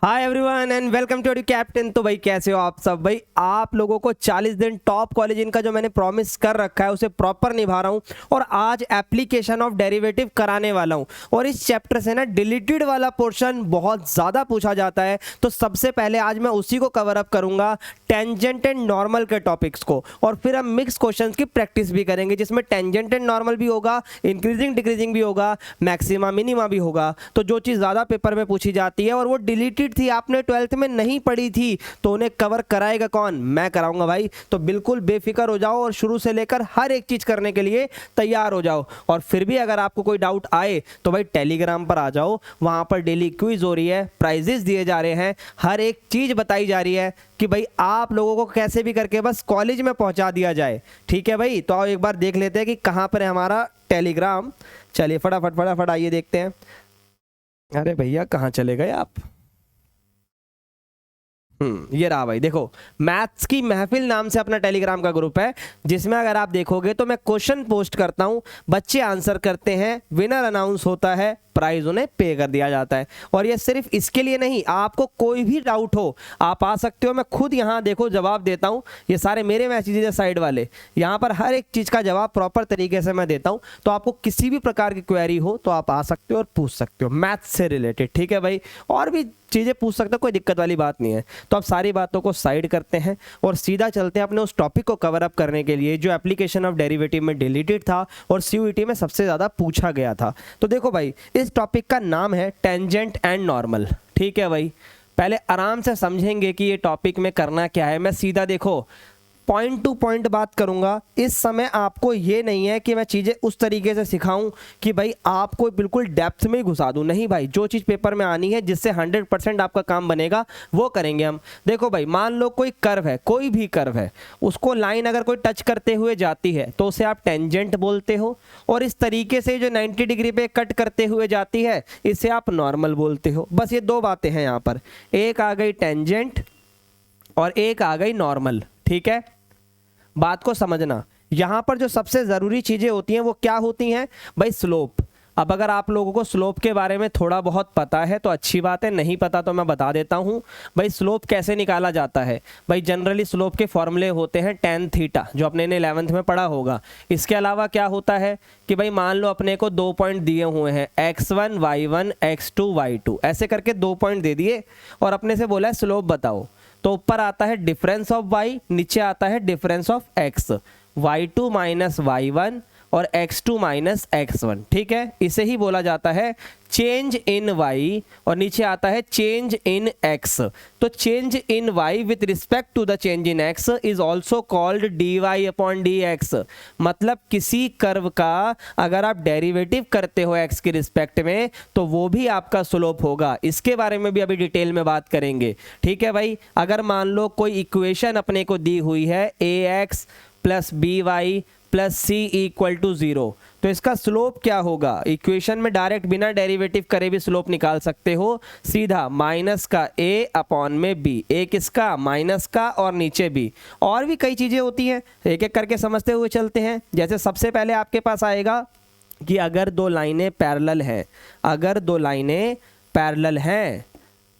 Hi everyone and welcome to captain. तो भाई कैसे हो आप सब। भाई आप लोगों को 40 दिन टॉप कॉलेज इनका जो मैंने प्रॉमिस कर रखा है उसे प्रॉपर निभा रहा हूं और आज एप्लीकेशन ऑफ डेरिवेटिव कराने वाला हूं। और इस चैप्टर से ना डिलीटेड वाला पोर्शन बहुत ज़्यादा पूछा जाता है, तो सबसे पहले आज मैं उसी को कवर अप करूंगा, टेंजेंट एंड नॉर्मल के टॉपिक्स को। और फिर हम मिक्स क्वेश्चन की प्रैक्टिस भी करेंगे जिसमें टेंजेंट एंड नॉर्मल भी होगा, इंक्रीजिंग डिक्रीजिंग भी होगा, मैक्सिमा मिनिमा भी होगा। तो जो चीज़ ज़्यादा पेपर में पूछी जाती है और वो डिलीटेड थी, आपने 12th में नहीं पढ़ी थी, तो उन्हें कवर कराएगा कौन? मैं कराऊंगा भाई। तो बिल्कुल बेफिक्र हो जाओ और शुरू से लेकर हर एक चीज करने के लिए तैयार हो जाओ। और फिर भी अगर आपको कोई डाउट आए तो भाई टेलीग्राम पर आ जाओ, वहां पर डेली क्विज हो रही है, प्राइजेस दिए जा रहे हैं, हर एक चीज बताई जा रही है कि भाई आप लोगों को कैसे भी करके बस कॉलेज में पहुंचा दिया जाए। ठीक है भाई, तो आओ एक बार देख लेते हैं कि कहां पर है हमारा टेलीग्राम। चलिए फटाफट फटाफट आइए देखते हैं। अरे भैया कहाँ चले गए आप? ये रहा भाई। देखो, मैथ्स की महफिल नाम से अपना टेलीग्राम का ग्रुप है, जिसमें अगर आप देखोगे तो मैं क्वेश्चन पोस्ट करता हूं, बच्चे आंसर करते हैं, विनर अनाउंस होता है, प्राइज उन्हें पे कर दिया जाता है। और ये सिर्फ इसके लिए नहीं, आपको कोई भी डाउट हो आप आ सकते हो। मैं खुद यहाँ देखो जवाब देता हूँ, ये सारे मेरे मैसेजेस है साइड वाले, यहाँ पर हर एक चीज़ का जवाब प्रॉपर तरीके से मैं देता हूँ। तो आपको किसी भी प्रकार की क्वेरी हो तो आप आ सकते हो और पूछ सकते हो मैथ्स से रिलेटेड। ठीक है भाई, और भी चीज़ें पूछ सकते हो, कोई दिक्कत वाली बात नहीं है। तो अब सारी बातों को साइड करते हैं और सीधा चलते हैं अपने उस टॉपिक को कवर अप करने के लिए जो एप्लीकेशन ऑफ डेरिवेटिव में डिलीटेड था और सीयूईटी में सबसे ज़्यादा पूछा गया था। तो देखो भाई, इस टॉपिक का नाम है टेंजेंट एंड नॉर्मल। ठीक है भाई, पहले आराम से समझेंगे कि ये टॉपिक में करना क्या है। मैं सीधा देखो पॉइंट टू पॉइंट बात करूंगा। इस समय आपको ये नहीं है कि मैं चीज़ें उस तरीके से सिखाऊं कि भाई आपको बिल्कुल डेप्थ में ही घुसा दूं। नहीं भाई, जो चीज़ पेपर में आनी है जिससे 100% आपका काम बनेगा वो करेंगे हम। देखो भाई, मान लो कोई कर्व है, कोई भी कर्व है, उसको लाइन अगर कोई टच करते हुए जाती है तो उसे आप टेंजेंट बोलते हो, और इस तरीके से जो 90 डिग्री पे कट करते हुए जाती है इसे आप नॉर्मल बोलते हो। बस ये दो बातें हैं यहाँ पर, एक आ गई टेंजेंट और एक आ गई नॉर्मल। ठीक है, बात को समझना। यहां पर जो सबसे जरूरी चीजें होती हैं वो क्या होती हैं भाई? स्लोप। अब अगर आप लोगों को स्लोप के बारे में थोड़ा बहुत पता है तो अच्छी बात है, नहीं पता तो मैं बता देता हूं भाई। स्लोप कैसे निकाला जाता है भाई? जनरली स्लोप के फॉर्मूले होते हैं tan थीटा, जो अपने ने 11th में पढ़ा होगा। इसके अलावा क्या होता है कि भाई मान लो अपने को 2 पॉइंट दिए हुए हैं, x1 y1 x2 y2, ऐसे करके 2 पॉइंट दे दिए और अपने से बोला है स्लोप बताओ। तो ऊपर आता है डिफरेंस ऑफ y, नीचे आता है difference of x, y2 minus y1 और x2 माइनस x1। ठीक है, इसे ही बोला जाता है चेंज इन y, और नीचे आता है चेंज इन x। तो change in y with respect to the change in x is also called dy upon dx। मतलब किसी कर्व का अगर आप डेरिवेटिव करते हो x के रिस्पेक्ट में तो वो भी आपका स्लोप होगा। इसके बारे में भी अभी डिटेल में बात करेंगे। ठीक है भाई, अगर मान लो कोई इक्वेशन अपने को दी हुई है ax plus by plus C equal to 0, तो इसका स्लोप क्या होगा? इक्वेशन में डायरेक्ट बिना डेरिवेटिव करे भी स्लोप निकाल सकते हो, सीधा माइनस का a अपॉन में b, एक इसका माइनस का और नीचे b। और भी कई चीज़ें होती हैं, एक एक करके समझते हुए चलते हैं। जैसे सबसे पहले आपके पास आएगा कि अगर दो लाइनें पैरेलल हैं, अगर दो लाइनें पैरेलल हैं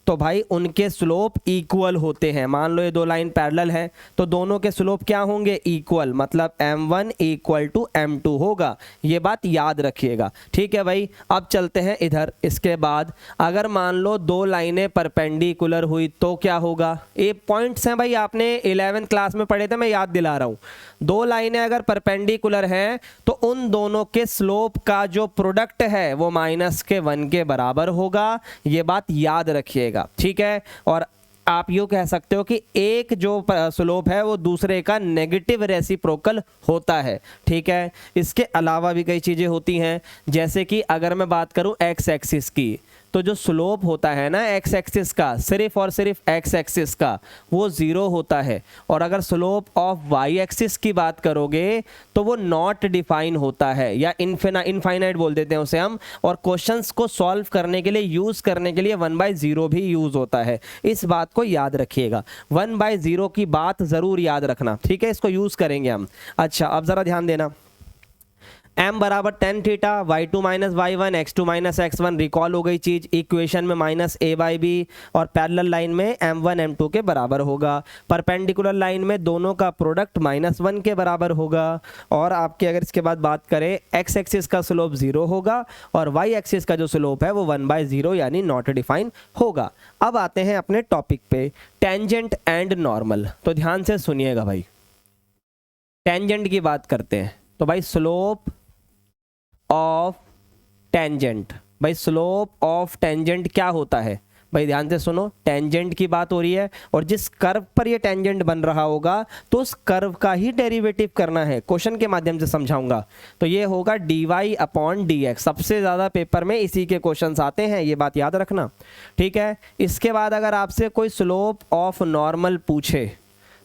तो भाई उनके स्लोप इक्वल होते हैं। मान लो ये दो लाइन पैरेलल हैं तो दोनों के स्लोप क्या होंगे? इक्वल, मतलब m1 इक्वल टू m2 होगा। ये बात याद रखिएगा। ठीक है भाई, अब चलते हैं इधर। इसके बाद अगर मान लो दो लाइनें परपेंडिकुलर हुई तो क्या होगा? ये पॉइंट्स हैं भाई, आपने 11th क्लास में पढ़े थे, मैं याद दिला रहा हूँ। दो लाइनें अगर परपेंडिकुलर हैं तो उन दोनों के स्लोप का जो प्रोडक्ट है वो -1 के बराबर होगा। ये बात याद रखिएगा। ठीक है, और आप यूँ कह सकते हो कि एक जो स्लोप है वो दूसरे का नेगेटिव रेसिप्रोकल होता है। ठीक है, इसके अलावा भी कई चीज़ें होती हैं, जैसे कि अगर मैं बात करूं एक्स एक्सिस की, तो जो स्लोप होता है ना एक्स एक्सिस का, सिर्फ और सिर्फ एक्स एक्सिस का, वो 0 होता है। और अगर स्लोप ऑफ वाई एक्सिस की बात करोगे तो वो नॉट डिफाइन होता है, या इनफाइनाइट बोल देते हैं उसे हम। और क्वेश्चंस को सॉल्व करने के लिए, यूज़ करने के लिए 1/0 भी यूज़ होता है। इस बात को याद रखिएगा, 1/0 की बात ज़रूर याद रखना। ठीक है, इसको यूज़ करेंगे हम। अच्छा, अब ज़रा ध्यान देना, m बराबर tan theta, y2 minus y1, x2 minus x1, recall हो गई चीज। इक्वेशन में माइनस a बाई बी और पैरेलल लाइन में m1 m2 के बराबर होगा। परपेंडिकुलर लाइन में दोनों का प्रोडक्ट -1 के बराबर होगा। और आपके अगर इसके बाद बात करें, x एक्सिस का स्लोप 0 होगा और y एक्सिस का जो स्लोप है वो 1/0 यानी नॉट डिफाइन होगा। अब आते हैं अपने टॉपिक पे, टेंजेंट एंड नॉर्मल। तो ध्यान से सुनिएगा भाई, टेंजेंट की बात करते हैं। तो भाई स्लोप ऑफ टेंजेंट, भाई स्लोप ऑफ टेंजेंट क्या होता है? भाई ध्यान से सुनो, टेंजेंट की बात हो रही है और जिस कर्व पर ये टेंजेंट बन रहा होगा तो उस कर्व का ही डेरिवेटिव करना है। क्वेश्चन के माध्यम से समझाऊंगा। तो ये होगा dy अपॉन dx। सबसे ज़्यादा पेपर में इसी के क्वेश्चंस आते हैं, ये बात याद रखना, ठीक है। इसके बाद अगर आपसे कोई स्लोप ऑफ नॉर्मल पूछे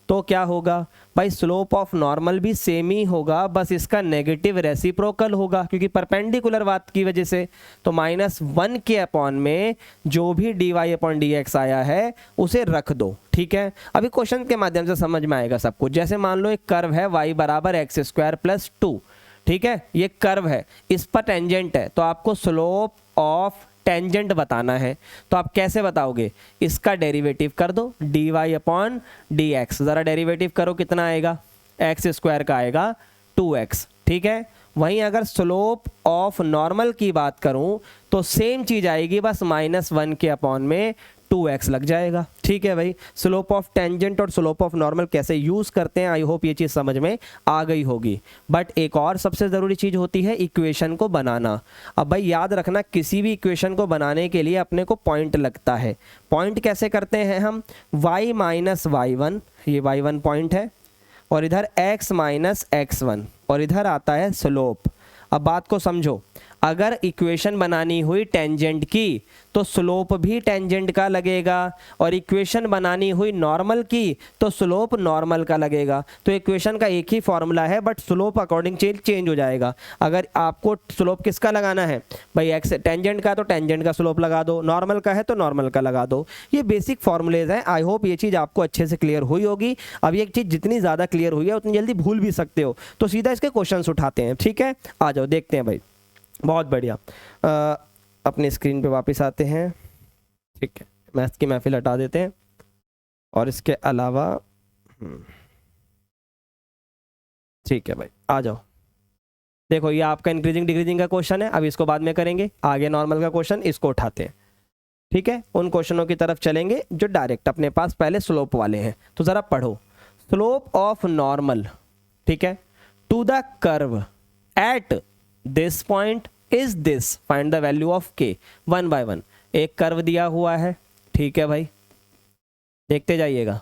तो क्या होगा? भाई स्लोप ऑफ नॉर्मल भी सेम ही होगा, बस इसका नेगेटिव रेसिप्रोकल होगा क्योंकि परपेंडिकुलर बात की वजह से। तो -1 के अपॉन में जो भी dy अपॉन dx आया है उसे रख दो, ठीक है। अभी क्वेश्चन के माध्यम से समझ में आएगा सब कुछ। जैसे मान लो एक कर्व है y बराबर x² + 2, ठीक है। ये कर्व है, इस पर टेंजेंट है, तो आपको स्लोप ऑफ टेंजेंट बताना है। तो आप कैसे बताओगे? इसका डेरिवेटिव कर दो, dy अपॉन dx। ज़रा डेरिवेटिव करो, कितना आएगा? x² का आएगा 2x, ठीक है। वहीं अगर स्लोप ऑफ नॉर्मल की बात करूं तो सेम चीज़ आएगी, बस -1 के अपॉन में 2x लग जाएगा, ठीक है भाई। स्लोप ऑफ टेंजेंट और स्लोप ऑफ नॉर्मल कैसे यूज़ करते हैं, आई होप ये चीज़ समझ में आ गई होगी। बट एक और सबसे ज़रूरी चीज़ होती है इक्वेशन को बनाना। अब भाई याद रखना, किसी भी इक्वेशन को बनाने के लिए अपने को पॉइंट लगता है। पॉइंट कैसे करते हैं हम? y माइनस y1, ये y1 पॉइंट है, और इधर x माइनस x1, और इधर आता है स्लोप। अब बात को समझो, अगर इक्वेशन बनानी हुई टेंजेंट की तो स्लोप भी टेंजेंट का लगेगा, और इक्वेशन बनानी हुई नॉर्मल की तो स्लोप नॉर्मल का लगेगा। तो इक्वेशन का एक ही फॉर्मूला है बट स्लोप अकॉर्डिंग चेंज हो जाएगा। अगर आपको स्लोप किसका लगाना है भाई, एक्स टेंजेंट का, तो टेंजेंट का स्लोप लगा दो, नॉर्मल का है तो नॉर्मल का लगा दो। ये बेसिक फॉर्मूलेज हैं। आई होप ये चीज़ आपको अच्छे से क्लियर हुई होगी। अब ये चीज़ जितनी ज़्यादा क्लियर हुई है उतनी जल्दी भूल भी सकते हो। तो सीधा इसके क्वेश्चन उठाते हैं, ठीक है। आ जाओ, देखते हैं भाई। बहुत बढ़िया, अपनी स्क्रीन पे वापस आते हैं, ठीक है। मैथ्स की महफिल हटा देते हैं, और इसके अलावा ठीक है भाई, आ जाओ। देखो ये आपका इंक्रीजिंग डिक्रीजिंग का क्वेश्चन है, अब इसको बाद में करेंगे। आगे नॉर्मल का क्वेश्चन, इसको उठाते हैं, ठीक है। उन क्वेश्चनों की तरफ चलेंगे जो डायरेक्ट अपने पास पहले स्लोप वाले हैं। तो ज़रा पढ़ो, स्लोप ऑफ नॉर्मल, ठीक है, to the curve at this point is this, find the value of k 1 by 1। एक कर्व दिया हुआ है, ठीक है भाई, देखते जाइएगा।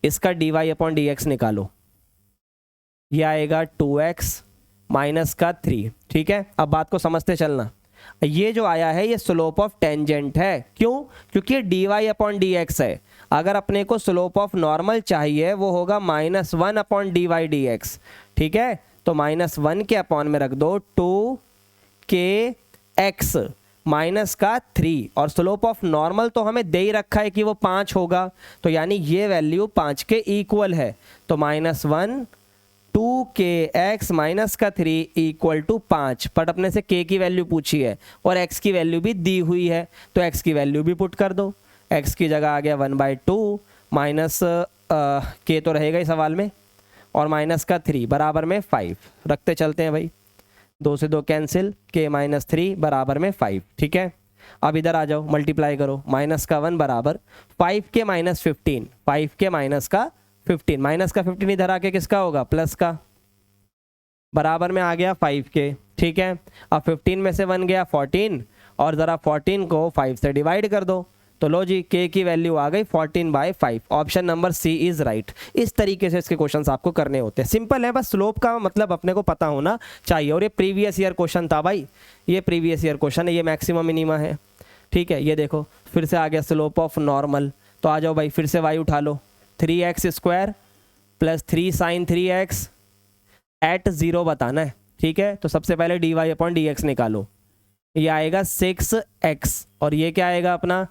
इसका dy अपॉन dx निकालो, यह आएगा 2x माइनस का 3, ठीक है। अब बात को समझते चलना, ये जो आया है ये स्लोप ऑफ टेंजेंट है। क्यों? क्योंकि ये dy अपॉन dx है। अगर अपने को स्लोप ऑफ नॉर्मल चाहिए वो होगा -1 अपॉन dy dx, ठीक है। तो -1 के अपॉन में रख दो 2kx माइनस का 3, और स्लोप ऑफ नॉर्मल तो हमें दे ही रखा है कि वो 5 होगा, तो यानी ये वैल्यू 5 के इक्वल है। तो -1 2kx माइनस का 3 इक्वल टू 5। बट अपने से k की वैल्यू पूछी है और x की वैल्यू भी दी हुई है, तो x की वैल्यू भी पुट कर दो। x की जगह आ गया 1/2 माइनस k तो रहेगा ही सवाल में, और माइनस का 3 बराबर में 5। रखते चलते हैं भाई, 2 से 2 कैंसिल, k माइनस 3 बराबर में 5, ठीक है। अब इधर आ जाओ, मल्टीप्लाई करो, माइनस का 1 बराबर 5k माइनस 15, 5k माइनस का 15, माइनस का 15 इधर आके किसका होगा? प्लस का, बराबर में आ गया 5k, ठीक है। अब 15 में से 1 गया 14, और ज़रा 14 को 5 से डिवाइड कर दो, तो लो जी k की वैल्यू आ गई 14/5। Option number C is right. इस तरीके से इसके क्वेश्चंस आपको करने होते हैं। सिंपल है, बस स्लोप का मतलब अपने को पता होना चाहिए। और ये प्रीवियस ईयर क्वेश्चन था भाई, ये प्रीवियस ईयर क्वेश्चन है, ये मैक्सिमम मिनिमा है, ठीक है। ये देखो फिर से आ गया स्लोप ऑफ नॉर्मल। तो आ जाओ भाई, फिर से y उठा लो, 3x² + 3 sin 3x एट 0 बताना है, ठीक है। तो सबसे पहले dy अपॉन dx निकालो, ये आएगा 6x, और ये क्या आएगा अपना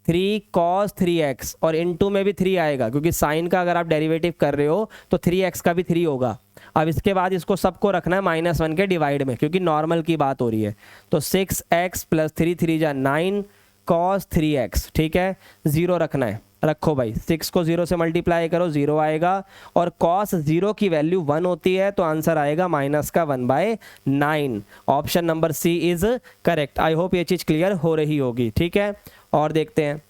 3 cos 3x और इनटू में भी 3 आएगा क्योंकि साइन का अगर आप डेरिवेटिव कर रहे हो तो 3x का भी 3 होगा। अब इसके बाद इसको सबको रखना है -1 के डिवाइड में क्योंकि नॉर्मल की बात हो रही है। तो 6x + 3 3 जा 9 cos 3x, ठीक है, 0 रखना है। रखो भाई, 6 को 0 से मल्टीप्लाई करो 0 आएगा और cos 0 की वैल्यू 1 होती है तो आंसर आएगा -1/9। Option number C is correct. I hope ये चीज़ क्लियर हो रही होगी, ठीक है। और देखते हैं,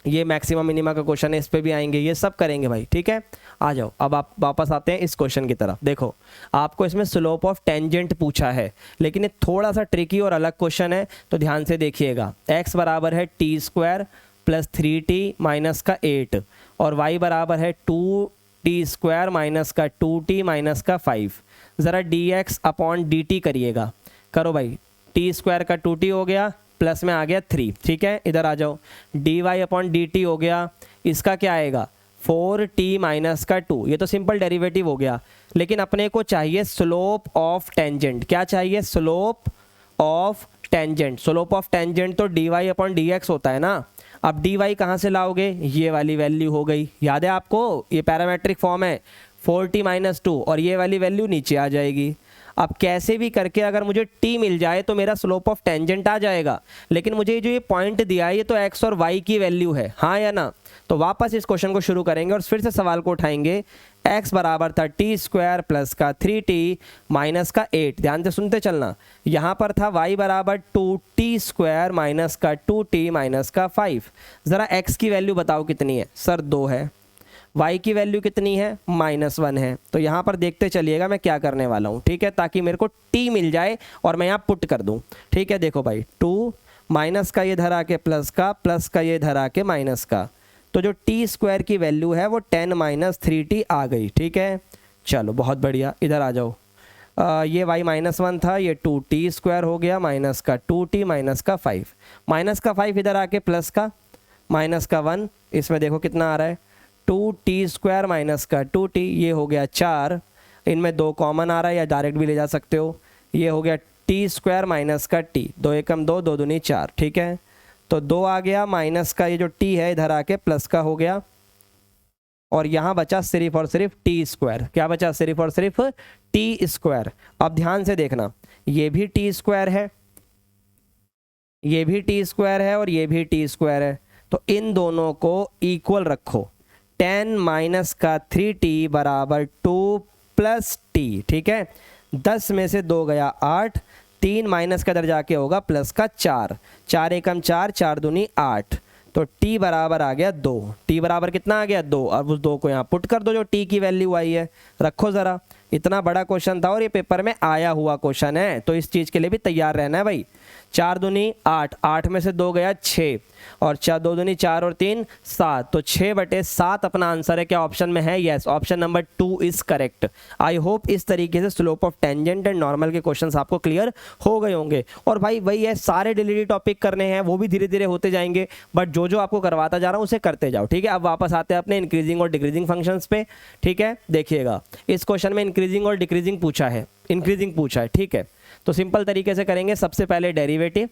ये मैक्सिमम मिनिमा का क्वेश्चन है, इस पे भी आएंगे, ये सब करेंगे भाई, ठीक है। आ जाओ, अब आप वापस आते हैं इस क्वेश्चन की तरफ। देखो आपको इसमें स्लोप ऑफ टेंजेंट पूछा है, लेकिन ये थोड़ा सा ट्रिकी और अलग क्वेश्चन है तो ध्यान से देखिएगा। x बराबर है t² + 3t माइनस का 8 और y बराबर है 2t² माइनस का 2t माइनस का 5। ज़रा dx/dt करिएगा, करो भाई। t² का 2t हो गया, प्लस में आ गया 3, ठीक है। इधर आ जाओ, dy/dt हो गया, इसका क्या आएगा 4t माइनस का 2। ये तो सिंपल डेरिवेटिव हो गया, लेकिन अपने को चाहिए स्लोप ऑफ टेंजेंट। क्या चाहिए? Slope of tangent. Slope of tangent तो dy/dx होता है ना। अब dy कहाँ से लाओगे? ये वाली वैल्यू हो गई, याद है आपको, ये पैरामेट्रिक फॉर्म है 4t - 2 और ये वाली वैल्यू नीचे आ जाएगी। अब कैसे भी करके अगर मुझे t मिल जाए तो मेरा स्लोप ऑफ टेंजेंट आ जाएगा, लेकिन मुझे जो ये पॉइंट दिया है ये तो x और y की वैल्यू है, हाँ या ना। तो वापस इस क्वेश्चन को शुरू करेंगे और फिर से सवाल को उठाएंगे। x बराबर था t² प्लस का 3t माइनस का 8। ध्यान से सुनते चलना। यहाँ पर था y बराबर 2t² माइनस का 2t माइनस का 5। ज़रा x की वैल्यू बताओ कितनी है? सर 2 है। y की वैल्यू कितनी है? -1 है। तो यहाँ पर देखते चलिएगा मैं क्या करने वाला हूँ, ठीक है, ताकि मेरे को t मिल जाए और मैं यहाँ पुट कर दूँ, ठीक है। देखो भाई, 2 माइनस का ये धरा के प्लस का, प्लस का ये धरा के माइनस का, तो जो t² की वैल्यू है वो 10 - 3t आ गई, ठीक है। चलो बहुत बढ़िया, इधर आ जाओ। ये y -1 था, ये 2t² हो गया माइनस का 2t माइनस का 5। माइनस का 5 इधर आके प्लस का माइनस का 1, इसमें देखो कितना आ रहा है 2t² माइनस का 2t, ये हो गया 4। इनमें 2 कॉमन आ रहा है या डायरेक्ट भी ले जा सकते हो। ये हो गया t² माइनस का t, 2 एकम 2, 2 दूनी 4, ठीक है। तो 2 आ गया, माइनस का ये जो t है इधर आके प्लस का हो गया और यहाँ बचा सिर्फ और सिर्फ t²। क्या बचा? सिर्फ और सिर्फ t²। अब ध्यान से देखना, ये भी t² है, ये भी t² है और ये भी t² है, तो इन दोनों को इक्वल रखो। 10 माइनस का 3t बराबर 2 प्लस t, ठीक है। 10 में से 2 गया 8, 3 माइनस का इधर जाके होगा प्लस का 4, 4 एकम 4, 4 दूनी 8, तो t बराबर आ गया 2। t बराबर कितना आ गया? 2। अब उस 2 को यहाँ पुट कर दो जो t की वैल्यू आई है। रखो ज़रा, इतना बड़ा क्वेश्चन था और ये पेपर में आया हुआ क्वेश्चन है, तो इस चीज़ के लिए भी तैयार रहना है भाई। 4 दूनी 8, 8 में से 2 गया 6 और 2 दूनी 4 और 3 7, तो 6/7 अपना आंसर है। क्या ऑप्शन में है? Yes, option number 2 is correct. I hope इस तरीके से slope of tangent and normal के क्वेश्चंस आपको क्लियर हो गए होंगे। और भाई वही है, सारे डेली टॉपिक करने हैं, वो भी धीरे धीरे होते जाएंगे, बट जो जो आपको करवाता जा रहा हूँ उसे करते जाओ, ठीक है। अब वापस आते हैं अपने इंक्रीजिंग और डिक्रीजिंग फंक्शंस पे, ठीक है। देखिएगा इस क्वेश्चन में इंक्रीजिंग और डिक्रीजिंग पूछा है, इंक्रीजिंग पूछा है, ठीक है। तो सिंपल तरीके से करेंगे, सबसे पहले डेरिवेटिव,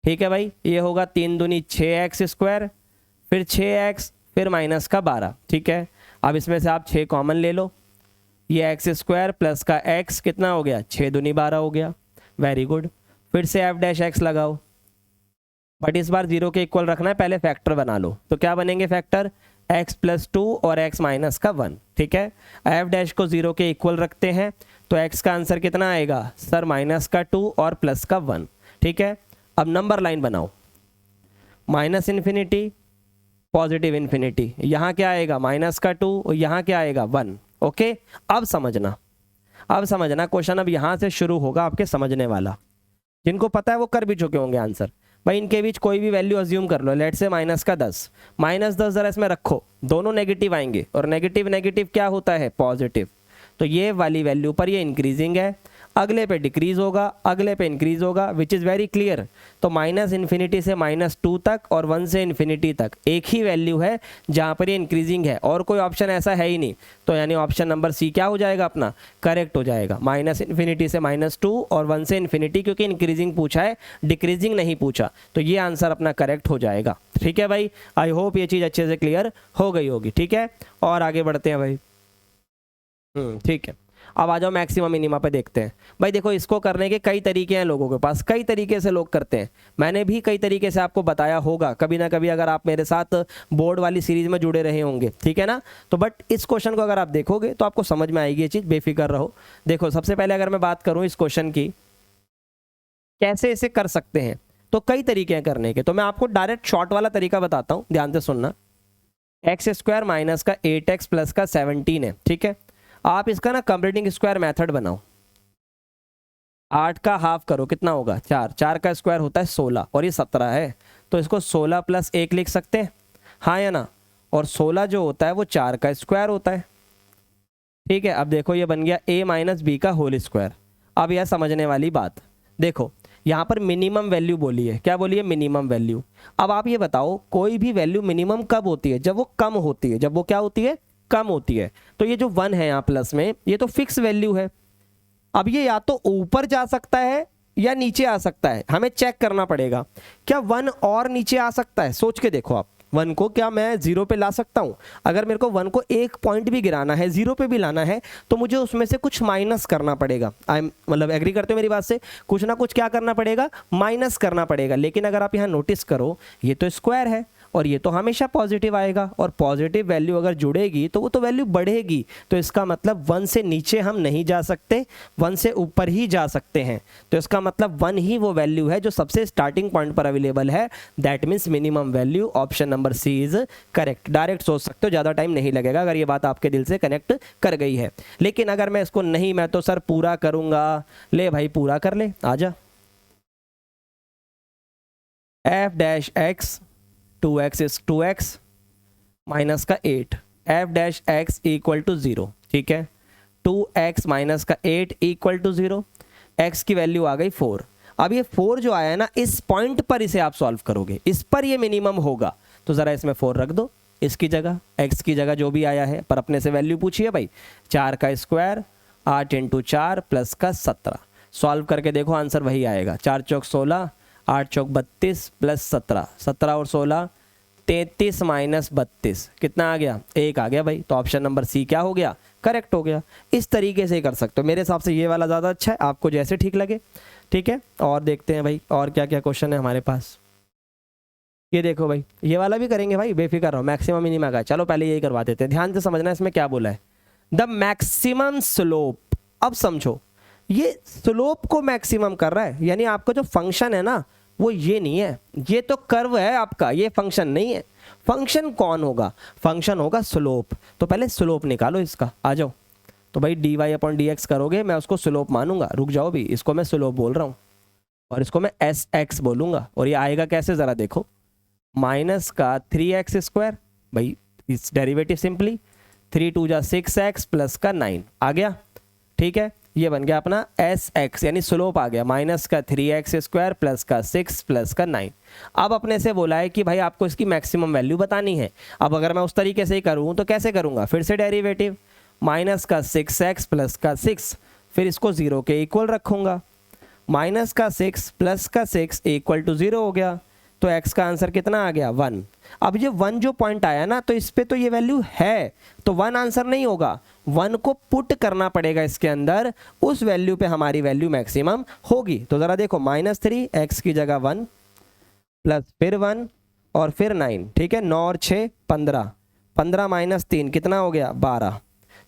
ठीक है भाई। ये होगा 3 दूनी 6x², फिर 6x, फिर माइनस का 12, ठीक है। अब इसमें से आप 6 कॉमन ले लो, ये x² प्लस का x कितना हो गया? 6 दूनी 12 हो गया, वेरी गुड। फिर से f' लगाओ, बट इस बार 0 के इक्वल रखना है, पहले फैक्टर बना लो। तो क्या बनेंगे फैक्टर? x + 2 और x माइनस का 1, ठीक है। f' को 0 के इक्वल रखते हैं, तो x का आंसर कितना आएगा? सर माइनस का 2 और प्लस का 1, ठीक है। अब नंबर लाइन बनाओ, -∞, +∞। यहाँ क्या आएगा? माइनस का 2 और यहाँ क्या आएगा? 1, ओके। अब समझना, अब समझना, क्वेश्चन अब यहाँ से शुरू होगा आपके समझने वाला। जिनको पता है वो कर भी चुके होंगे आंसर। भाई इनके बीच कोई भी वैल्यू अज्यूम कर लो, लेट से -10, -10 जरा इसमें रखो, दोनों नेगेटिव आएंगे और नेगेटिव नेगेटिव क्या होता है? पॉजिटिव। तो ये वाली वैल्यू पर ये इंक्रीजिंग है। अगले पे डिक्रीज होगा, अगले पे इंक्रीज होगा, विच इज़ वेरी क्लियर। तो माइनस इन्फिनिटी से -2 तक और 1 से इन्फिनिटी तक एक ही वैल्यू है जहाँ पर ये इंक्रीजिंग है, और कोई ऑप्शन ऐसा है ही नहीं। तो यानी ऑप्शन नंबर सी क्या हो जाएगा अपना, करेक्ट हो जाएगा। माइनस इन्फिनिटी से -2 और 1 से इन्फिनिटी, क्योंकि इंक्रीजिंग पूछा है, डिक्रीजिंग नहीं पूछा, तो ये आंसर अपना करेक्ट हो जाएगा। ठीक है भाई, आई होप ये चीज़ अच्छे से क्लियर हो गई होगी। ठीक है, और आगे बढ़ते हैं भाई। ठीक है, अब आ जाओ मैक्सिमम मिनिमा पे देखते हैं। भाई देखो, इसको करने के कई तरीके हैं लोगों के पास, कई तरीके से लोग करते हैं। मैंने भी कई तरीके से आपको बताया होगा कभी ना कभी, अगर आप मेरे साथ बोर्ड वाली सीरीज में जुड़े रहे होंगे। ठीक है ना, तो बट इस क्वेश्चन को अगर आप देखोगे तो आपको समझ में आएगी ये चीज़, बेफिक्र रहो। देखो, सबसे पहले अगर मैं बात करूँ इस क्वेश्चन की कैसे इसे कर सकते हैं, तो कई तरीके हैं करने के। तो मैं आपको डायरेक्ट शॉर्ट वाला तरीका बताता हूँ, ध्यान से सुनना। x² माइनस का 8x प्लस का 17 है। ठीक है, आप इसका ना कंप्लीटिंग स्क्वायर मेथड बनाओ। 8 का हाफ करो, कितना होगा 4, 4 का स्क्वायर होता है 16 और ये 17 है, तो इसको 16 + 1 लिख सकते हैं, हाँ या ना। और 16 जो होता है वो 4 का स्क्वायर होता है। ठीक है, अब देखो ये बन गया a - b का होल स्क्वायर। अब यह समझने वाली बात, देखो यहाँ पर मिनिमम वैल्यू बोली है, क्या बोली है, मिनिमम वैल्यू। अब आप ये बताओ, कोई भी वैल्यू मिनिमम कब होती है, जब वो कम होती है, जब वो क्या होती है, कम होती है। तो ये जो 1 है यहाँ प्लस में, ये तो फिक्स वैल्यू है। अब ये या तो ऊपर जा सकता है या नीचे आ सकता है, हमें चेक करना पड़ेगा। क्या 1 और नीचे आ सकता है, सोच के देखो आप। 1 को क्या मैं 0 पे ला सकता हूँ? अगर मेरे को 1 को 1 पॉइंट भी गिराना है, 0 पे भी लाना है, तो मुझे उसमें से कुछ माइनस करना पड़ेगा। मतलब एग्री करते हो मेरी बात से, कुछ ना कुछ क्या करना पड़ेगा, माइनस करना पड़ेगा। लेकिन अगर आप यहाँ नोटिस करो, ये तो स्क्वायर है और ये तो हमेशा पॉजिटिव आएगा, और पॉजिटिव वैल्यू अगर जुड़ेगी तो वो तो वैल्यू बढ़ेगी। तो इसका मतलब 1 से नीचे हम नहीं जा सकते, 1 से ऊपर ही जा सकते हैं। तो इसका मतलब 1 ही वो वैल्यू है जो सबसे स्टार्टिंग पॉइंट पर अवेलेबल है। That means minimum value, option number C is correct. Direct सोच सकते हो, ज़्यादा टाइम नहीं लगेगा अगर ये बात आपके दिल से कनेक्ट कर गई है। लेकिन अगर मैं इसको नहीं, मैं तो सर पूरा करूँगा, ले भाई पूरा कर ले, आजा। f' 2x is 2x minus का 8, f' इक्वल टू 0। ठीक है, 2x माइनस का 8 इक्वल टू 0, x की वैल्यू आ गई 4। अब ये 4 जो आया है ना, इस पॉइंट पर इसे आप सॉल्व करोगे, इस पर ये मिनिमम होगा। तो ज़रा इसमें 4 रख दो, इसकी जगह x की जगह जो भी आया है, पर अपने से वैल्यू पूछिए भाई। 4 का स्क्वायर 8 × 4 प्लस का 17, सॉल्व करके देखो आंसर वही आएगा। 4 चौक 16, 8 चौक 32 प्लस 17, 17 और 16 33 - 32, कितना आ गया, 1 आ गया भाई। तो ऑप्शन नंबर सी क्या हो गया, करेक्ट हो गया। इस तरीके से ही कर सकते हो, मेरे हिसाब से ये वाला ज़्यादा अच्छा है, आपको जैसे ठीक लगे। ठीक है, और देखते हैं भाई और क्या क्या क्वेश्चन है हमारे पास। ये देखो भाई, ये वाला भी करेंगे भाई, बेफिक्र रहो, मैक्सिमम मिनिमम का। चलो पहले यही करवा देते हैं, ध्यान से समझना इसमें क्या बोला है, द मैक्सिमम स्लोप। अब समझो, ये स्लोप को मैक्सिमम कर रहा है, यानी आपका जो फंक्शन है ना, वो ये नहीं है, ये तो कर्व है आपका, ये फंक्शन नहीं है। फंक्शन कौन होगा, फंक्शन होगा स्लोप। तो पहले स्लोप निकालो इसका, आ जाओ। तो भाई dy/dx करोगे, मैं उसको स्लोप मानूंगा, रुक जाओ भी, इसको मैं स्लोप बोल रहा हूँ और इसको मैं sx बोलूंगा। और ये आएगा कैसे, ज़रा देखो, माइनस का 3x², भाई इस डेरिवेटिव सिंपली 3 × 2 = 6x प्लस का 9 आ गया। ठीक है, ये बन गया अपना sx, यानी स्लोप आ गया माइनस का 3x² प्लस का 6 प्लस का 9। अब अपने से बोला है कि भाई आपको इसकी मैक्सिमम वैल्यू बतानी है। अब अगर मैं उस तरीके से ही करूँ तो कैसे करूँगा, फिर से डेरिवेटिव, माइनस का 6x प्लस का 6, फिर इसको 0 के इक्वल रखूँगा, माइनस का 6 प्लस का 6 इक्वल टू 0 हो गया। तो x का आंसर कितना आ गया, 1। अब ये 1 जो पॉइंट आया ना, तो इस पे तो ये वैल्यू है, तो 1 आंसर नहीं होगा, 1 को पुट करना पड़ेगा इसके अंदर, उस वैल्यू पे हमारी वैल्यू मैक्सिमम होगी। तो ज़रा देखो, -3 x की जगह 1 प्लस फिर 1 और फिर 9। ठीक है, 9 और 6 15, 15 - 3 कितना हो गया, 12।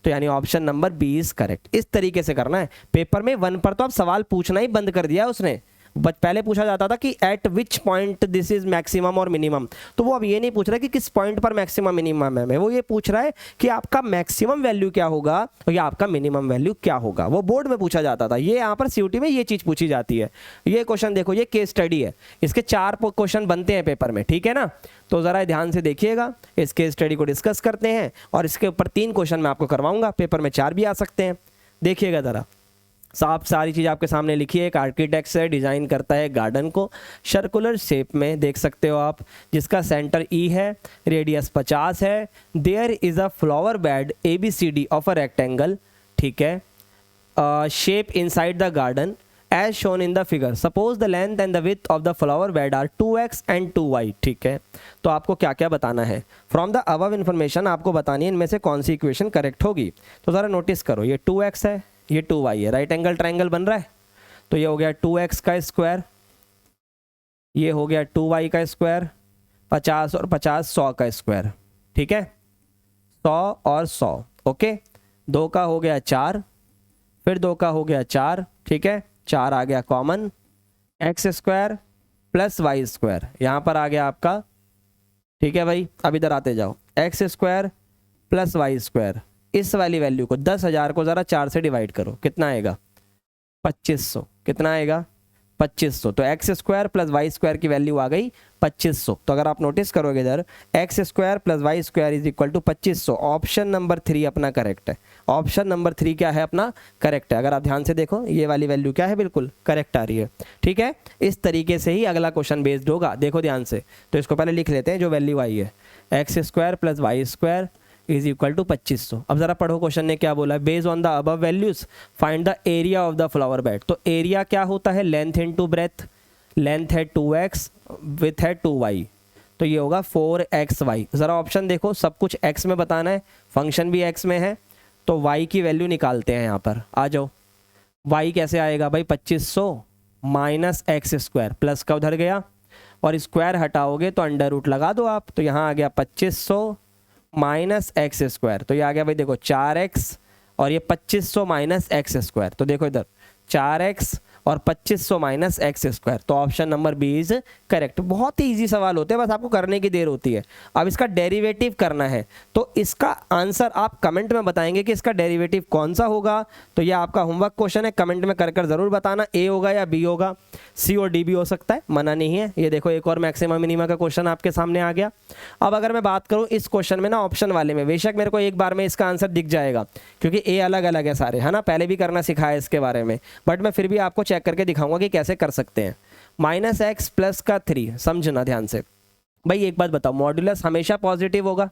तो यानी option number B is correct. इस तरीके से करना है। पेपर में 1 पर तो अब सवाल पूछना ही बंद कर दिया उसने, बट पहले पूछा जाता था कि eight which point this is maximum और मिनिमम, तो वो अब ये नहीं पूछ रहा है कि किस पॉइंट पर मैक्सिमम मिनिमम है, वो ये पूछ रहा है कि आपका मैक्सिमम वैल्यू क्या होगा या आपका मिनिमम वैल्यू क्या होगा। वो बोर्ड में पूछा जाता था, ये यहाँ पर सीयूटी में ये चीज़ पूछी जाती है। ये क्वेश्चन देखो, ये केस स्टडी है, इसके 4 क्वेश्चन बनते हैं पेपर में, ठीक है ना। तो ज़रा ध्यान से देखिएगा, इस केस स्टडी को डिस्कस करते हैं और इसके ऊपर 3 क्वेश्चन मैं आपको करवाऊंगा, पेपर में 4 भी आ सकते हैं। देखिएगा ज़रा, साफ सारी चीज़ आपके सामने लिखी है। एक आर्किटेक्ट है, डिज़ाइन करता है गार्डन को सर्कुलर शेप में, देख सकते हो आप, जिसका सेंटर ई है, रेडियस 50 है। There is a flower bed ABCD of a rectangle, ठीक है, shape inside the garden as shown in the figure. Suppose the length and the width of the flower bed are 2x and 2y, ठीक है। तो आपको क्या क्या बताना है फ्रॉम द अबव इन्फॉर्मेशन, आपको बतानी है इनमें से कौन सी इक्वेशन करेक्ट होगी। तो ज़रा नोटिस करो, ये 2x है, ये 2y है, राइट एंगल ट्रायंगल बन रहा है, तो ये हो गया 2x का स्क्वायर, ये हो गया 2y का स्क्वायर, 50 और 50 100 का स्क्वायर, ठीक है, 100 और 100, ओके। 2 का हो गया 4, फिर 2 का हो गया 4, ठीक है, 4 आ गया common, x square plus y square यहाँ पर आ गया आपका, ठीक है भाई। अब इधर आते जाओ, x square plus y square, इस वाली वैल्यू को 10,000 को ज़रा 4 से डिवाइड करो, कितना आएगा 2500, कितना आएगा 2500। तो x square plus y square की वैल्यू आ गई 2500। तो अगर आप नोटिस करोगे इधर x square plus y square is equal to 2500। Option number 3 अपना करेक्ट है, ऑप्शन नंबर 3 क्या है अपना करेक्ट है। अगर आप ध्यान से देखो ये वाली वैल्यू क्या है, बिल्कुल करेक्ट आ रही है, ठीक है। इस तरीके से ही अगला क्वेश्चन बेस्ड होगा, देखो ध्यान से। तो इसको पहले लिख लेते हैं जो वैल्यू आई है, x square plus y square is equal to 2500। अब जरा पढ़ो क्वेश्चन ने क्या बोला है, based on the above values find the area of the flower bed. तो एरिया क्या होता है, लेंथ इनटू ब्रेथ, लेंथ है 2x, विथ है 2y, तो ये होगा 4xy। ज़रा ऑप्शन देखो, सब कुछ x में बताना है, फंक्शन भी x में है, तो y की वैल्यू निकालते हैं यहाँ पर, आ जाओ। y कैसे आएगा भाई, 2500 माइनस एक्स स्क्वायर, प्लस का उधर गया और स्क्वायर हटाओगे तो अंडर रूट लगा दो आप, तो यहाँ आ गया 2500 माइनस एक्स स्क्वायर, तो ये आ गया भाई देखो 4x, और ये 2500 माइनस एक्स स्क्वायर, तो देखो इधर 4x और 2500 माइनस एक्स स्क्वायर, तो option number B is correct. बहुत ही इजी सवाल होते हैं, बस आपको करने की देर होती है। अब इसका डेरिवेटिव करना है, तो इसका आंसर आप कमेंट में बताएंगे कि इसका डेरिवेटिव कौन सा होगा। तो ये आपका होमवर्क क्वेश्चन है, कमेंट में कर ज़रूर बताना, ए होगा या बी होगा, सी और डी भी हो सकता है, मना नहीं है। ये देखो एक और मैक्सिमा मिनिमा का क्वेश्चन आपके सामने आ गया। अब अगर मैं बात करूँ इस क्वेश्चन में ना, ऑप्शन वाले में बेशक मेरे को एक बार में इसका आंसर दिख जाएगा, क्योंकि ए अलग अलग है सारे, है ना, पहले भी करना सिखाया इसके बारे में, बट मैं फिर भी आपको चेक करके दिखाऊंगा कि कैसे कर सकते हैं। माइनस एक्स प्लस का 3, समझना ध्यान से भाई। एक बात बताओ, मॉड्यूलस हमेशा पॉजिटिव होगा,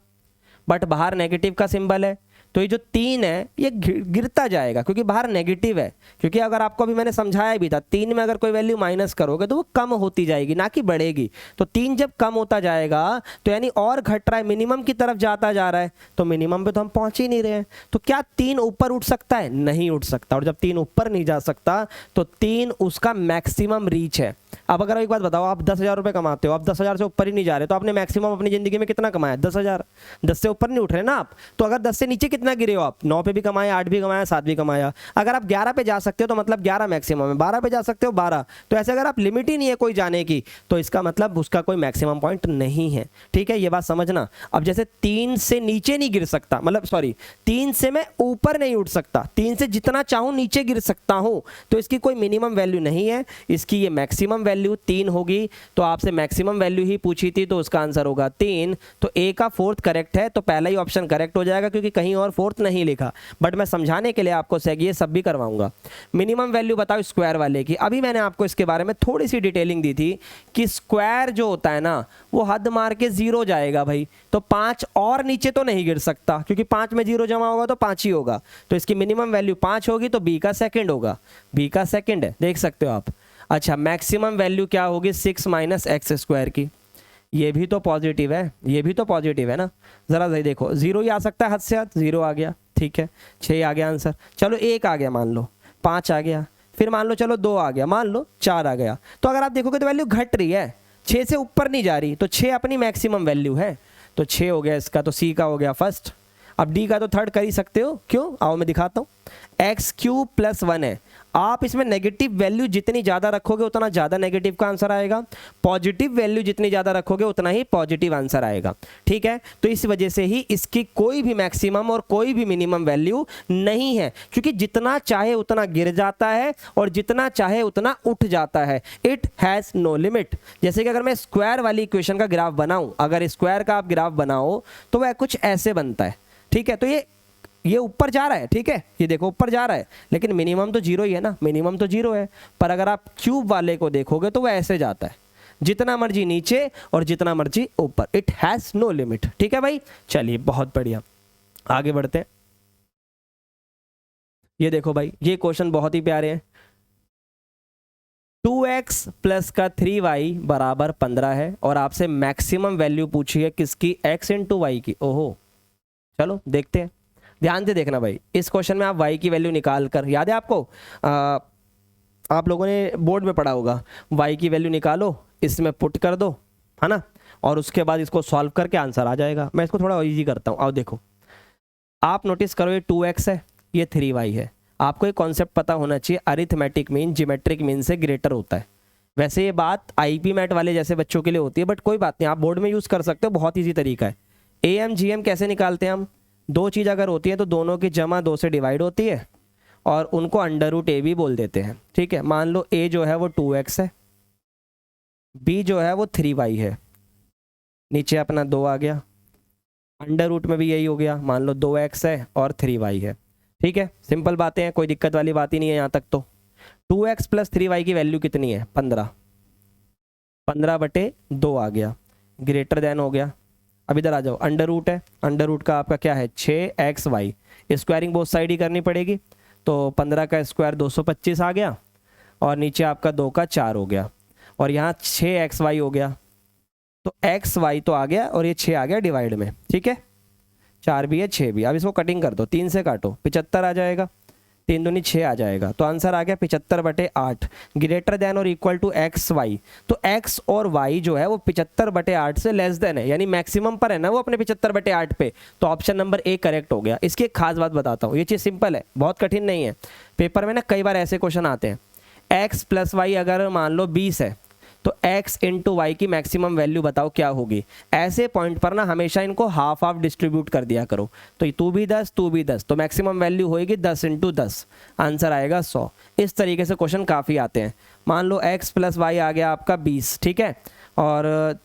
बट बाहर नेगेटिव का सिंबल है, तो ये जो 3 है ये गिरता जाएगा क्योंकि बाहर नेगेटिव है। क्योंकि अगर आपको अभी मैंने समझाया भी था, 3 में अगर कोई वैल्यू माइनस करोगे तो वो कम होती जाएगी, ना कि बढ़ेगी। तो 3 जब कम होता जाएगा तो यानी और घट रहा है, मिनिमम की तरफ जाता जा रहा है, तो मिनिमम पे तो हम पहुंच ही नहीं रहे हैं। तो क्या 3 ऊपर उठ सकता है? नहीं उठ सकता। और जब 3 ऊपर नहीं जा सकता तो 3 उसका मैक्सिमम रीच है। अब अगर एक बात बताओ, आप 10,000 रुपये कमाते हो, आप 10,000 से ऊपर ही नहीं जा रहे, तो आपने मैक्सिमम अपनी जिंदगी में कितना कमाया? 10,000। 10 से ऊपर नहीं उठ रहे ना आप, तो अगर 10 से नीचे कितना गिरे हो आप? 9 पे भी कमाया, 8 भी कमाया, 7 भी कमाया। अगर आप 11 पे जा सकते हो तो मतलब 11 मैक्सिमम है, 12 पे जा सकते हो 12। तो ऐसे अगर आप लिमिट ही नहीं है कोई जाने की, तो इसका मतलब उसका कोई मैक्सिमम पॉइंट नहीं है। ठीक है, ये बात समझना। अब जैसे 3 से नीचे नहीं गिर सकता, मतलब सॉरी 3 से मैं ऊपर नहीं उठ सकता, 3 से जितना चाहूँ नीचे गिर सकता हूँ, तो इसकी कोई मिनिमम वैल्यू नहीं है, इसकी ये मैक्सिमम वैल्यू 3 होगी। तो आपसे मैक्सिमम वैल्यू ही पूछी थी, तो उसका आंसर होगा 3। तो ए का 4th करेक्ट है, तो पहला ही ऑप्शन करेक्ट हो जाएगा, क्योंकि कहीं और 4th नहीं लिखा। बट मैं समझाने के लिए आपको सेग ये सब भी करवाऊंगा। मिनिमम वैल्यू बताओ स्क्वायर वाले की। अभी मैंने आपको इसके बारे में थोड़ी सी डिटेलिंग दी थी कि स्क्वायर जो होता है ना, वो हद मार के 0 जाएगा भाई। तो 5 और नीचे तो नहीं गिर सकता, क्योंकि 5 में 0 जमा होगा तो 5 ही होगा। तो इसकी मिनिमम वैल्यू 5 होगी, तो बी का सेकंड होगा। बी का सेकंड है, देख सकते हो आप। अच्छा, मैक्सिमम वैल्यू क्या होगी? 6 माइनस एक्स स्क्वायर की। ये भी तो पॉजिटिव है, ये भी तो पॉजिटिव है ना। ज़रा सही देखो, 0 ही आ सकता है हद से हद, 0 आ गया, ठीक है, 6 आ गया आंसर। चलो 1 आ गया मान लो, 5 आ गया, फिर मान लो चलो 2 आ गया, मान लो 4 आ गया। तो अगर आप देखोगे तो वैल्यू घट रही है, 6 से ऊपर नहीं जा रही, तो 6 अपनी मैक्सिमम वैल्यू है। तो 6 हो गया इसका, तो सी का हो गया फर्स्ट। अब डी का तो थर्ड कर ही सकते हो, क्यों? आओ मैं दिखाता हूँ। एक्स क्यूब प्लस 1 है। आप इसमें नेगेटिव वैल्यू जितनी ज़्यादा रखोगे उतना ज़्यादा नेगेटिव का आंसर आएगा, पॉजिटिव वैल्यू जितनी ज़्यादा रखोगे उतना ही पॉजिटिव आंसर आएगा। ठीक है, तो इस वजह से ही इसकी कोई भी मैक्सिमम और कोई भी मिनिमम वैल्यू नहीं है, क्योंकि जितना चाहे उतना गिर जाता है और जितना चाहे उतना उठ जाता है। It has no limit. जैसे कि अगर मैं स्क्वायर वाली इक्वेशन का ग्राफ बनाऊँ, अगर स्क्वायर का आप ग्राफ बनाओ तो वह कुछ ऐसे बनता है। ठीक है, तो ये ये ऊपर जा रहा है, ठीक है, ये देखो ऊपर जा रहा है, लेकिन मिनिमम तो जीरो ही है ना, मिनिमम तो जीरो है। पर अगर आप क्यूब वाले को देखोगे तो वो ऐसे जाता है, जितना मर्जी नीचे और जितना मर्जी ऊपर, इट हैज़ नो लिमिट। ठीक है भाई, चलिए बहुत बढ़िया, आगे बढ़ते हैं। ये देखो भाई, ये क्वेश्चन बहुत ही प्यारे हैं। 2x प्लस का 3y बराबर 15 है और आपसे मैक्सिमम वैल्यू पूछी है किसकी, x इंटू वाई की। ओहो, चलो देखते हैं, ध्यान से देखना भाई। इस क्वेश्चन में आप y की वैल्यू निकाल कर, याद है आपको, आप लोगों ने बोर्ड में पढ़ा होगा, y की वैल्यू निकालो, इसमें पुट कर दो, है ना, और उसके बाद इसको सॉल्व करके आंसर आ जाएगा। मैं इसको थोड़ा ईजी करता हूँ। आओ देखो, आप नोटिस करो, ये 2x है, ये 3y है। आपको एक कॉन्सेप्ट पता होना चाहिए, अरिथमेटिक मीन जियोमेट्रिक मीन से ग्रेटर होता है। वैसे ये बात आईपी मैट वाले जैसे बच्चों के लिए होती है, बट कोई बात नहीं, आप बोर्ड में यूज़ कर सकते हो, बहुत ईजी तरीका है। एम जी एम कैसे निकालते हैं हम, दो चीज़ अगर होती है तो दोनों की जमा 2 से डिवाइड होती है और उनको अंडर रूट ए भी बोल देते हैं। ठीक है, मान लो ए जो है वो 2x है, बी जो है वो 3y है, नीचे अपना 2 आ गया, अंडर रूट में भी यही हो गया, मान लो 2x है और 3y है। ठीक है, सिंपल बातें हैं, कोई दिक्कत वाली बात ही नहीं है यहाँ तक। तो 2x प्लस 3y की वैल्यू कितनी है, 15, 15/2 आ गया, ग्रेटर देन हो गया। अब इधर आ जाओ, अंडर रूट है, अंडर रूट का आपका क्या है 6xy, स्क्वायरिंग बोथ साइड ही करनी पड़ेगी, तो 15 का स्क्वायर 225 आ गया और नीचे आपका 2 का 4 हो गया और यहाँ 6xy हो गया, तो xy तो आ गया और ये 6 आ गया डिवाइड में। ठीक है, 4 भी है 6 भी। अब इसको कटिंग कर दो, 3 से काटो, 75 आ जाएगा, 3 दूनी 6 आ जाएगा, तो आंसर आ गया 75/8, ग्रेटर देन और इक्वल टू xy। तो x और y जो है वो 75/8 से लेस देन है, यानी मैक्सिमम पर है ना वो अपने 75/8 पे, तो ऑप्शन नंबर ए करेक्ट हो गया। इसकी एक खास बात बताता हूँ, ये चीज़ सिंपल है, बहुत कठिन नहीं है। पेपर में ना कई बार ऐसे क्वेश्चन आते हैं, x प्लस वाई अगर मान लो 20 है तो x इंटू वाई की मैक्सिमम वैल्यू बताओ क्या होगी। ऐसे पॉइंट पर ना हमेशा इनको हाफ हाफ डिस्ट्रीब्यूट कर दिया करो, तो तू भी 10 तू भी 10, तो मैक्सिमम वैल्यू होएगी 10 इंटू 10, आंसर आएगा 100। इस तरीके से क्वेश्चन काफ़ी आते हैं। मान लो x प्लस वाई आ गया आपका 20, ठीक है, और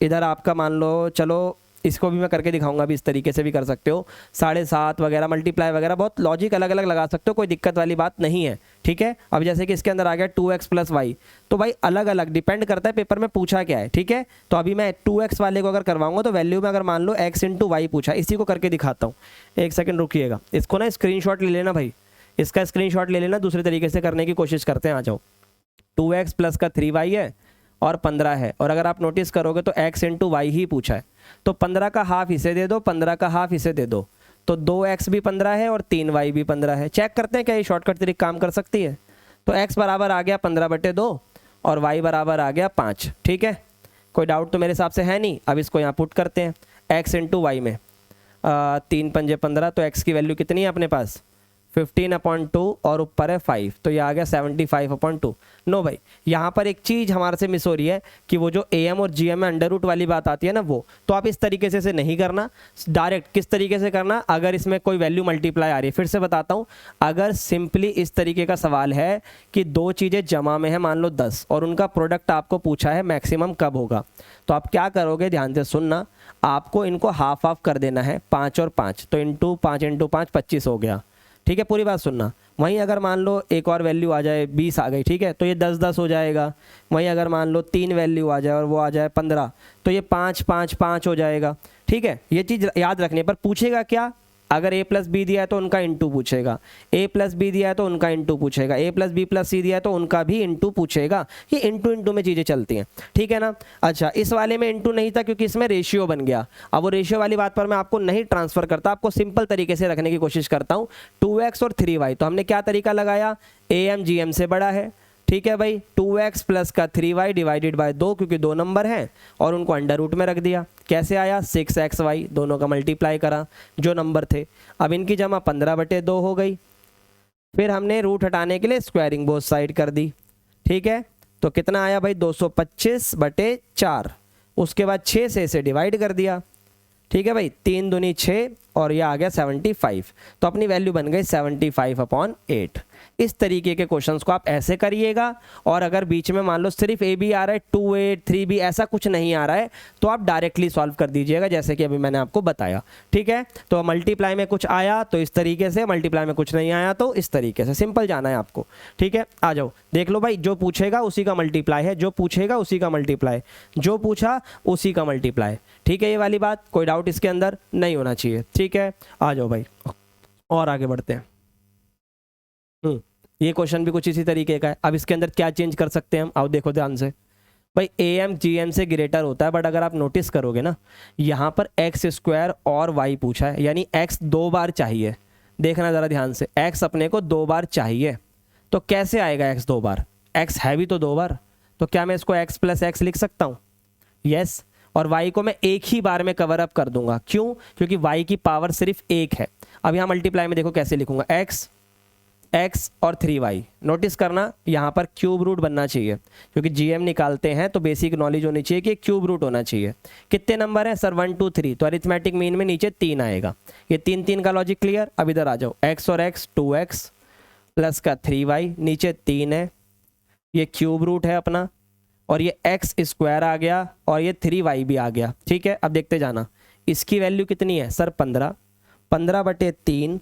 इधर आपका मान लो, चलो इसको भी मैं करके दिखाऊंगा, भी इस तरीके से भी कर सकते हो, 7.5 वगैरह मल्टीप्लाई वगैरह, बहुत लॉजिक अलग अलग लगा सकते हो, कोई दिक्कत वाली बात नहीं है। ठीक है, अब जैसे कि इसके अंदर आ गया 2x प्लस वाई, तो भाई अलग अलग डिपेंड करता है पेपर में पूछा क्या है। ठीक है, तो अभी मैं 2x वाले को अगर करवाऊंगा तो वैल्यू में अगर मान लो x इंटू वाई पूछा, इसी को करके दिखाता हूँ, एक सेकेंड रुकिएगा, इसको ना स्क्रीनशॉट ले लेना भाई, इसका स्क्रीनशॉट ले लेना, दूसरे तरीके से करने की कोशिश करते हैं। आ जाओ, 2x प्लस का 3y है और 15 है, और अगर आप नोटिस करोगे तो x इंटू वाई ही पूछा है, तो 15 का हाफ इसे दे दो, 15 का हाफ इसे दे दो, तो 2x भी 15 है और 3y भी 15 है। चेक करते हैं क्या ये शॉर्टकट तरीका काम कर सकती है। तो x बराबर आ गया 15/2 और y बराबर आ गया 5। ठीक है, कोई डाउट तो मेरे हिसाब से है नहीं। अब इसको यहाँ पुट करते हैं, x इंटू वाई में 3 पंजे 15, तो x की वैल्यू कितनी है अपने पास 15/2 और ऊपर है 5, तो ये आ गया 75/2। नो भाई, यहाँ पर एक चीज़ हमारे से मिस हो रही है कि वो जो am और gm में अंडर रूट वाली बात आती है ना, वो तो आप इस तरीके से नहीं करना, डायरेक्ट किस तरीके से करना, अगर इसमें कोई वैल्यू मल्टीप्लाई आ रही है, फिर से बताता हूँ, अगर सिंपली इस तरीके का सवाल है कि दो चीज़ें जमा में है मान लो 10 और उनका प्रोडक्ट आपको पूछा है मैक्सिमम कब होगा, तो आप क्या करोगे, ध्यान से सुनना, आपको इनको हाफ हाफ कर देना है, 5 और 5, तो इंटू 5 इंटू 5 25 हो गया। ठीक है, पूरी बात सुनना। वहीं अगर मान लो एक और वैल्यू आ जाए 20 आ गई, ठीक है, तो ये 10 हो जाएगा। वहीं अगर मान लो 3 वैल्यू आ जाए और वो आ जाए 15, तो ये 5 5 5 हो जाएगा। ठीक है, ये चीज़ याद रखने पर पूछेगा क्या, अगर a प्लस बी दिया है तो उनका इंटू पूछेगा, a प्लस बी दिया है तो उनका इंटू पूछेगा, a प्लस बी प्लस सी दिया है तो उनका भी इंटू पूछेगा। ये इंटू इंटू में चीज़ें चलती हैं, ठीक है ना। अच्छा, इस वाले में इंटू नहीं था क्योंकि इसमें रेशियो बन गया। अब वो रेशियो वाली बात पर मैं आपको नहीं ट्रांसफर करता, आपको सिंपल तरीके से रखने की कोशिश करता हूँ। 2x और 3y, तो हमने क्या तरीका लगाया, am gm से बड़ा है। ठीक है भाई, 2x प्लस का 3y डिवाइडेड बाय 2, क्योंकि 2 नंबर हैं और उनको अंडर रूट में रख दिया। कैसे आया, 6xy, दोनों का मल्टीप्लाई करा जो नंबर थे। अब इनकी जमा 15/2 हो गई। फिर हमने रूट हटाने के लिए स्क्वायरिंग बोथ साइड कर दी। ठीक है, तो कितना आया भाई 225/4, उसके बाद 6 से इसे डिवाइड कर दिया। ठीक है भाई, 3 दूनी 6 और ये आ गया 75, तो अपनी वैल्यू बन गई 75/8। इस तरीके के क्वेश्चंस को आप ऐसे करिएगा। और अगर बीच में मान लो सिर्फ ए बी आ रहा है, 2a 3b ऐसा कुछ नहीं आ रहा है, तो आप डायरेक्टली सॉल्व कर दीजिएगा जैसे कि अभी मैंने आपको बताया। ठीक है, तो मल्टीप्लाई में कुछ आया तो इस तरीके से, मल्टीप्लाई में कुछ नहीं आया तो इस तरीके से, सिंपल जाना है आपको। ठीक है, आ जाओ देख लो भाई, जो पूछेगा उसी का मल्टीप्लाई है, जो पूछेगा उसी का मल्टीप्लाई, जो पूछा उसी का मल्टीप्लाई। ठीक है, ये वाली बात, कोई डाउट इसके अंदर नहीं होना चाहिए। ठीक है, आ जाओ भाई और आगे बढ़ते हैं। ये क्वेश्चन भी कुछ इसी तरीके का है। अब इसके अंदर क्या चेंज कर सकते हैं हम, आओ देखो ध्यान से। भाई AM GM से ग्रेटर होता है, बट अगर आप नोटिस करोगे ना, यहाँ पर x² और y पूछा है, यानी x 2 बार चाहिए। देखना ज़रा ध्यान से, x अपने को 2 बार चाहिए, तो कैसे आएगा x 2 बार? x है भी तो 2 बार, तो क्या मैं इसको x + x लिख सकता हूँ? यस। और y को मैं एक ही बार में कवर अप कर दूंगा, क्यों? क्योंकि y की पावर सिर्फ 1 है। अब यहाँ मल्टीप्लाई में देखो कैसे लिखूंगा, x और 3y। नोटिस करना, यहाँ पर क्यूब रूट बनना चाहिए, क्योंकि GM निकालते हैं तो बेसिक नॉलेज होनी चाहिए कि क्यूब रूट होना चाहिए। कितने नंबर है सर? 1 2 3, तो अरिथमेटिक मीन में नीचे 3 आएगा। ये 3 3 का लॉजिक क्लियर? अब इधर आ जाओ, x और x 2x प्लस का 3y, नीचे 3 है, ये क्यूब रूट है अपना, और ये x² आ गया और ये 3y भी आ गया। ठीक है, अब देखते जाना, इसकी वैल्यू कितनी है सर? 15/3,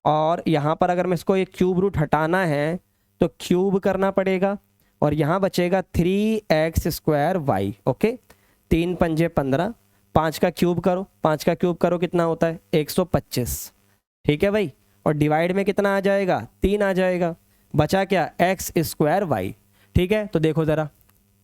और यहाँ पर अगर मैं इसको ये क्यूब रूट हटाना है तो क्यूब करना पड़ेगा, और यहाँ बचेगा 3x²y। ओके, 3 पंजे 15, 5 का क्यूब करो, 5 का क्यूब करो कितना होता है? 125। ठीक है भाई, और डिवाइड में कितना आ जाएगा? 3 आ जाएगा, बचा क्या? x²y। ठीक है, तो देखो ज़रा,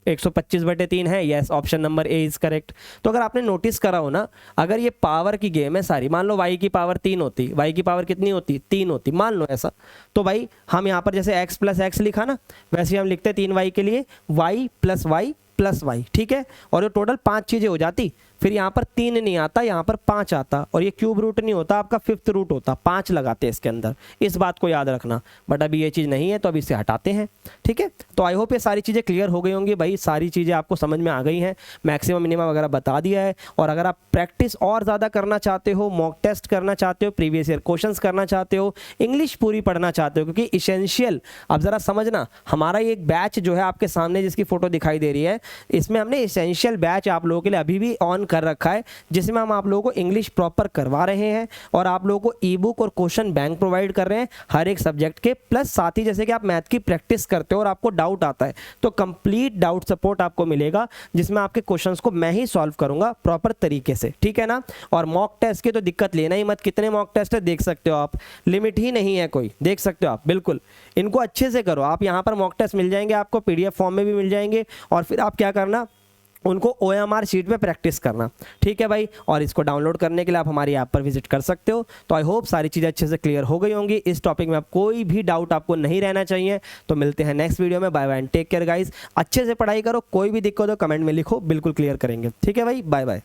125/3 है। Yes, option number A is correct. तो अगर आपने नोटिस करा हो ना, अगर ये पावर की गेम है सारी, मान लो y की पावर 3 होती, y की पावर कितनी होती? 3 होती, मान लो ऐसा, तो भाई हम यहाँ पर जैसे x + x लिखा ना, वैसे ही हम लिखते 3y के लिए y + y + y। ठीक है, और ये टोटल 5 चीज़ें हो जाती, फिर यहाँ पर 3 नहीं आता, यहाँ पर 5 आता, और ये क्यूब रूट नहीं होता आपका, 5th रूट होता, 5 लगाते हैं इसके अंदर। इस बात को याद रखना, बट अभी ये चीज़ नहीं है तो अभी इसे हटाते हैं। ठीक है, तो आई होप ये सारी चीज़ें क्लियर हो गई होंगी भाई, सारी चीज़ें आपको समझ में आ गई हैं, मैक्सिमम मिनिमम वगैरह बता दिया है। और अगर आप प्रैक्टिस और ज़्यादा करना चाहते हो, मॉक टेस्ट करना चाहते हो, प्रीवियस ईयर क्वेश्चंस करना चाहते हो, इंग्लिश पूरी पढ़ना चाहते हो, क्योंकि इसेंशियल, अब ज़रा समझना, हमारा ये एक बैच जो है आपके सामने जिसकी फ़ोटो दिखाई दे रही है, इसमें हमने इसेंशियल बैच आप लोगों के लिए अभी भी ऑन कर रखा है, जिसमें हम आप लोगों को इंग्लिश प्रॉपर करवा रहे हैं और आप लोगों को ई बुक और क्वेश्चन बैंक प्रोवाइड कर रहे हैं हर एक सब्जेक्ट के। प्लस साथ ही जैसे कि आप मैथ की प्रैक्टिस करते हो और आपको डाउट आता है, तो कंप्लीट डाउट सपोर्ट आपको मिलेगा, जिसमें आपके क्वेश्चंस को मैं ही सॉल्व करूंगा प्रॉपर तरीके से। ठीक है ना, और मॉक टेस्ट की तो दिक्कत लेना ही मत, कितने मॉक टेस्ट है देख सकते हो आप, लिमिट ही नहीं है कोई, देख सकते हो आप, बिल्कुल इनको अच्छे से करो आप। यहाँ पर मॉक टेस्ट मिल जाएंगे आपको, PDF फॉर्म में भी मिल जाएंगे, और फिर आप क्या करना, उनको OMR शीट में प्रैक्टिस करना। ठीक है भाई, और इसको डाउनलोड करने के लिए आप हमारी ऐप पर विजिट कर सकते हो। तो आई होप सारी चीज़ें अच्छे से क्लियर हो गई होंगी, इस टॉपिक में आप कोई भी डाउट आपको नहीं रहना चाहिए। तो मिलते हैं नेक्स्ट वीडियो में, bye bye and take care guys. अच्छे से पढ़ाई करो, कोई भी दिक्कत हो कमेंट में लिखो, बिल्कुल क्लियर करेंगे। ठीक है भाई, बाय बाय।